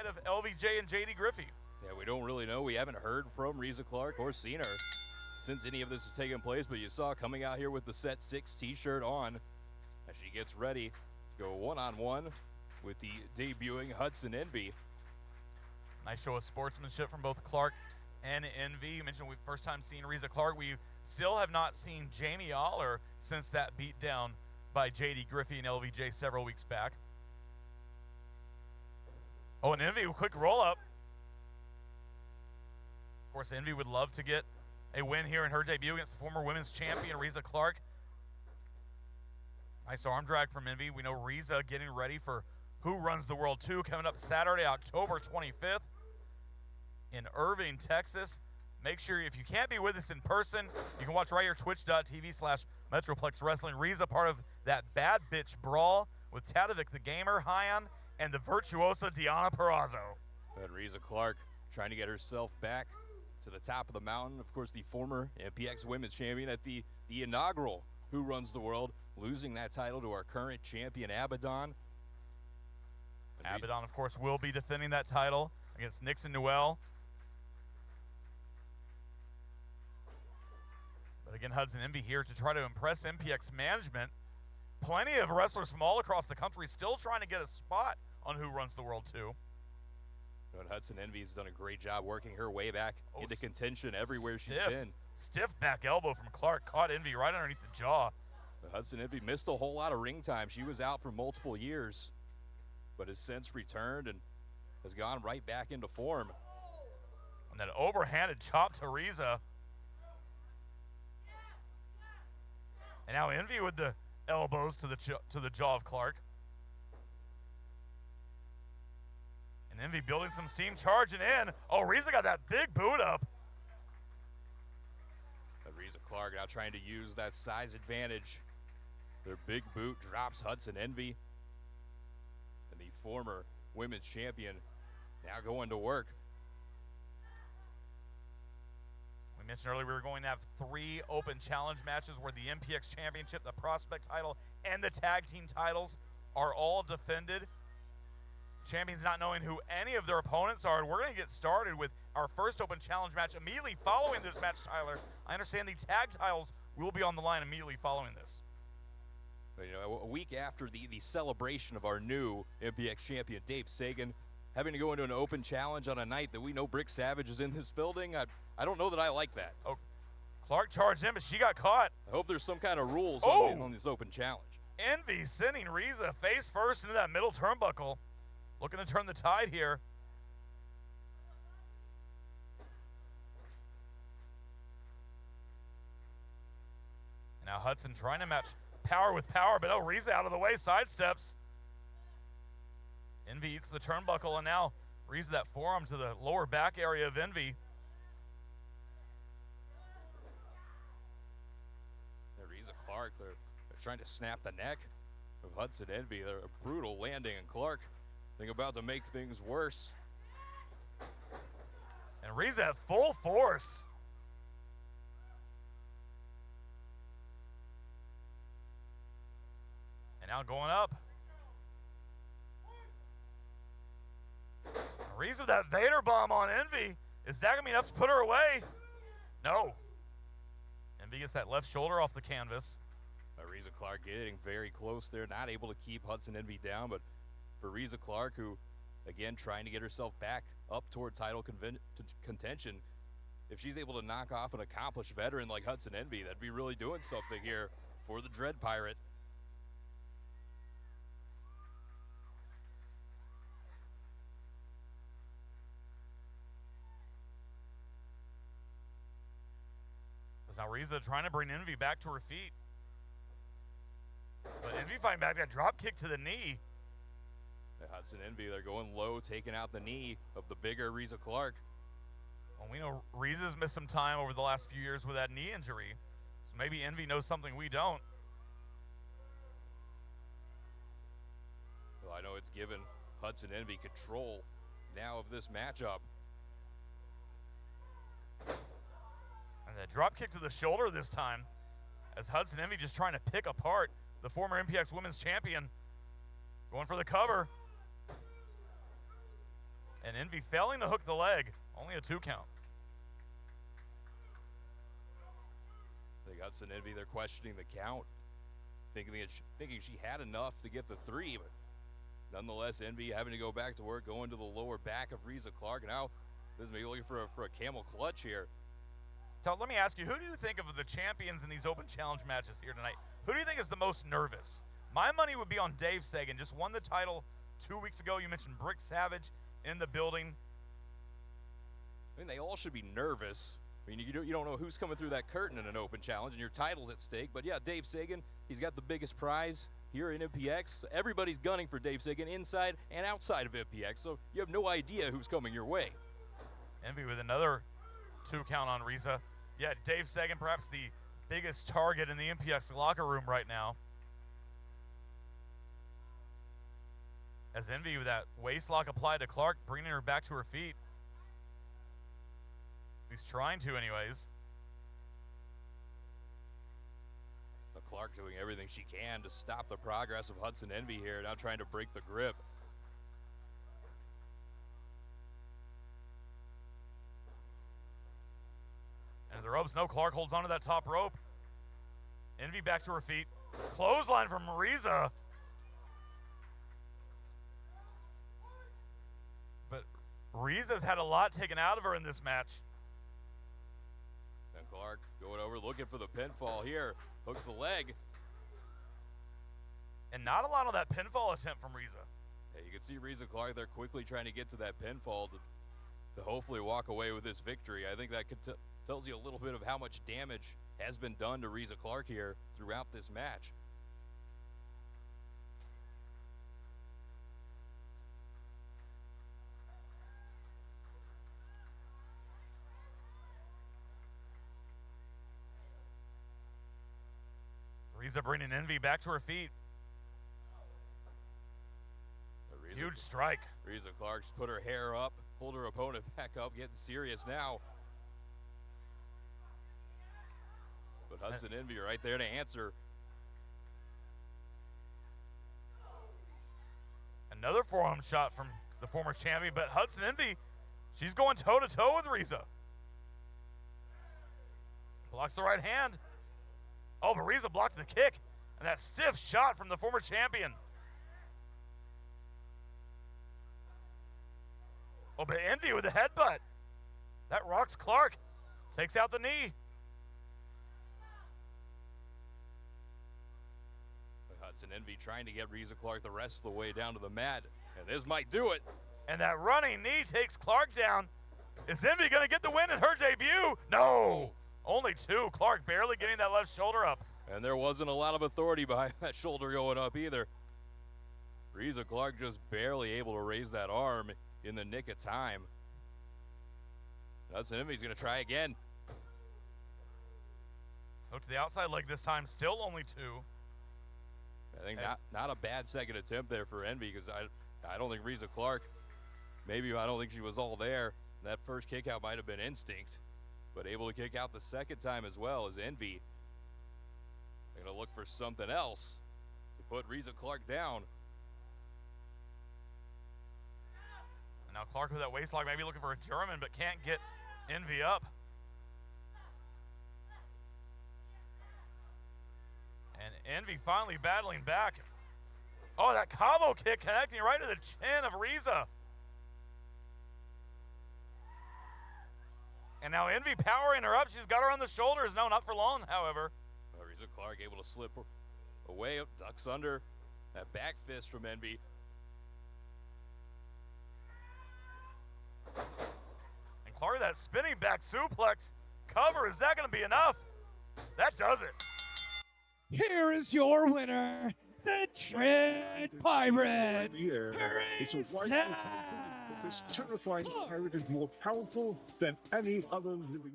side of LVJ and JD Griffey? Yeah, we don't really know. We haven't heard from Reiza Clarke or seen her since any of this has taken place, but you saw coming out here with the Set 6 t-shirt on as she gets ready to go one-on-one with the debuting Hudson Envy. Nice show of sportsmanship from both Clarke and Envy. You mentioned we first time seeing Reiza Clarke. We still have not seen Jamie Aller since that beatdown by JD Griffey and LVJ several weeks back. Oh, and Envy, a quick roll-up. Of course, Envy would love to get a win here in her debut against the former women's champion, Reiza Clarke. Nice arm drag from Envy. We know Reiza getting ready for Who Runs the World 2 coming up Saturday, October 25th in Irving, Texas. Make sure, if you can't be with us in person, you can watch right here, twitch.tv/Metroplex Wrestling. Reiza part of that bad bitch brawl with Tadovic the Gamer, Hyan, and the virtuosa Deonna Purrazzo. And Reiza Clarke trying to get herself back to the top of the mountain. Of course, the former MPX Women's Champion at the inaugural Who Runs the World, losing that title to our current champion, Abaddon. Abaddon, of course, will be defending that title against Nixon Noel. But again, Hudson Envy here to try to impress MPX management. Plenty of wrestlers from all across the country still trying to get a spot on Who Runs the World 2. And Hudson Envy has done a great job working her way back into contention everywhere she's been. Stiff back elbow from Clarke, caught Envy right underneath the jaw. But Hudson Envy missed a whole lot of ring time. She was out for multiple years, but has since returned and has gone right back into form. And that overhanded chop to Reiza. And now Envy with the elbows to the jaw of Clarke. And Envy building some steam, charging in. Oh, Reiza got that big boot up. But Reiza Clarke now trying to use that size advantage. Their big boot drops Hudson Envy. And the former women's champion now going to work. We mentioned earlier we were going to have 3 open challenge matches where the MPX Championship, the Prospect title, and the tag team titles are all defended. Champions not knowing who any of their opponents are. And we're going to get started with our first open challenge match immediately following this match, Tyler. I understand the tag titles will be on the line immediately following this. But, you know, a week after the celebration of our new MPX champion, Dave Sagan, having to go into an open challenge on a night that we know Brick Savage is in this building, I don't know that I like that. Oh, Clarke charged in, but she got caught. I hope there's some kind of rules on this open challenge. Envy sending Reiza face first into that middle turnbuckle. Looking to turn the tide here. And now Hudson trying to match power with power, but Reiza out of the way, sidesteps. Envy eats the turnbuckle, and now Reiza that forearm to the lower back area of Envy. Reiza Clarke, they're trying to snap the neck of Hudson Envy. They're a brutal landing, and Clarke, I think, about to make things worse. And Reiza at full force. And now going up. Reiza with that Vader bomb on Envy. Is that going to be enough to put her away? No. Envy gets that left shoulder off the canvas. Reiza Clarke getting very close there, not able to keep Hudson Envy down, but for Reiza Clarke, who, again, trying to get herself back up toward title contention, if she's able to knock off an accomplished veteran like Hudson Envy, that'd be really doing something here for the Dread Pirate. Now Reiza trying to bring Envy back to her feet. But Envy fighting back, that drop kick to the knee. Hudson Envy, they're going low, taking out the knee of the bigger Reiza Clarke. Well, we know Reiza's missed some time over the last few years with that knee injury. So maybe Envy knows something we don't. Well, I know it's given Hudson Envy control now of this matchup. And the drop kick to the shoulder this time, as Hudson Envy just trying to pick apart the former MPX Women's Champion. Going for the cover. And Envy failing to hook the leg. Only a 2 count. They got some Envy. They're questioning the count, thinking she had enough to get the 3, but nonetheless, Envy having to go back to work, going to the lower back of Reiza Clarke. Now, this is maybe looking for a camel clutch here. Todd, let me ask you, who do you think of the champions in these open challenge matches here tonight? Who do you think is the most nervous? My money would be on Dave Sagan. Just won the title 2 weeks ago. You mentioned Brick Savage in the building. I mean, they all should be nervous. I mean, you don't know who's coming through that curtain in an open challenge, and your title's at stake. But yeah, Dave Sagan, he's got the biggest prize here in MPX. So everybody's gunning for Dave Sagan inside and outside of MPX, so you have no idea who's coming your way. Envy with another 2 count on Reiza. Yeah, Dave Sagan, perhaps the biggest target in the MPX locker room right now. As Envy with that waist lock applied to Clarke, bringing her back to her feet. He's trying to anyways. But Clarke doing everything she can to stop the progress of Hudson Envy here, now trying to break the grip. And the ropes, no, Clarke holds onto that top rope. Envy back to her feet. Clothesline from Reiza. But Reiza's had a lot taken out of her in this match. And Clarke going over, looking for the pinfall here. Hooks the leg. And not a lot on that pinfall attempt from Reiza. Yeah, you can see Reiza Clarke there quickly trying to get to that pinfall to hopefully walk away with this victory. I think that tells you a little bit of how much damage has been done to Reiza Clarke here throughout this match. Reiza bringing Envy back to her feet. Huge strike. Reiza Clarke just put her hair up, pulled her opponent back up, getting serious now. But Hudson Envy right there to answer. Another forearm shot from the former champion, but Hudson Envy, she's going toe-to-toe with Reiza. Blocks the right hand. Oh, but Reiza blocked the kick, and that stiff shot from the former champion. Oh, but Envy with the headbutt. That rocks Clarke. Takes out the knee. Hudson Envy trying to get Reiza Clarke the rest of the way down to the mat, and this might do it. And that running knee takes Clarke down. Is Envy going to get the win in her debut? No. Only 2. Clarke barely getting that left shoulder up. And there wasn't a lot of authority behind that shoulder going up either. Reiza Clarke just barely able to raise that arm in the nick of time. Hudson Envy's going to try again. Hook to the outside leg this time, still only 2. I think not a bad second attempt there for Envy, because I don't think Reiza Clarke, I don't think she was all there. That first kick out might have been instinct, but able to kick out the second time as well as Envy. They're going to look for something else to put Reiza Clarke down. And now Clarke with that waist lock, maybe looking for a German, but can't get Envy up. And Envy finally battling back. Oh, that combo kick connecting right to the chin of Reiza. And now Envy powering her up. She's got her on the shoulders. No, not for long, however. Reiza Clarke able to slip away, ducks under that back fist from Envy. And Clarke, that spinning back suplex cover, is that going to be enough? That does it. Here is your winner, the Dread Pirate, It's a white Reiza. This terrifying pirate is more powerful than any other living.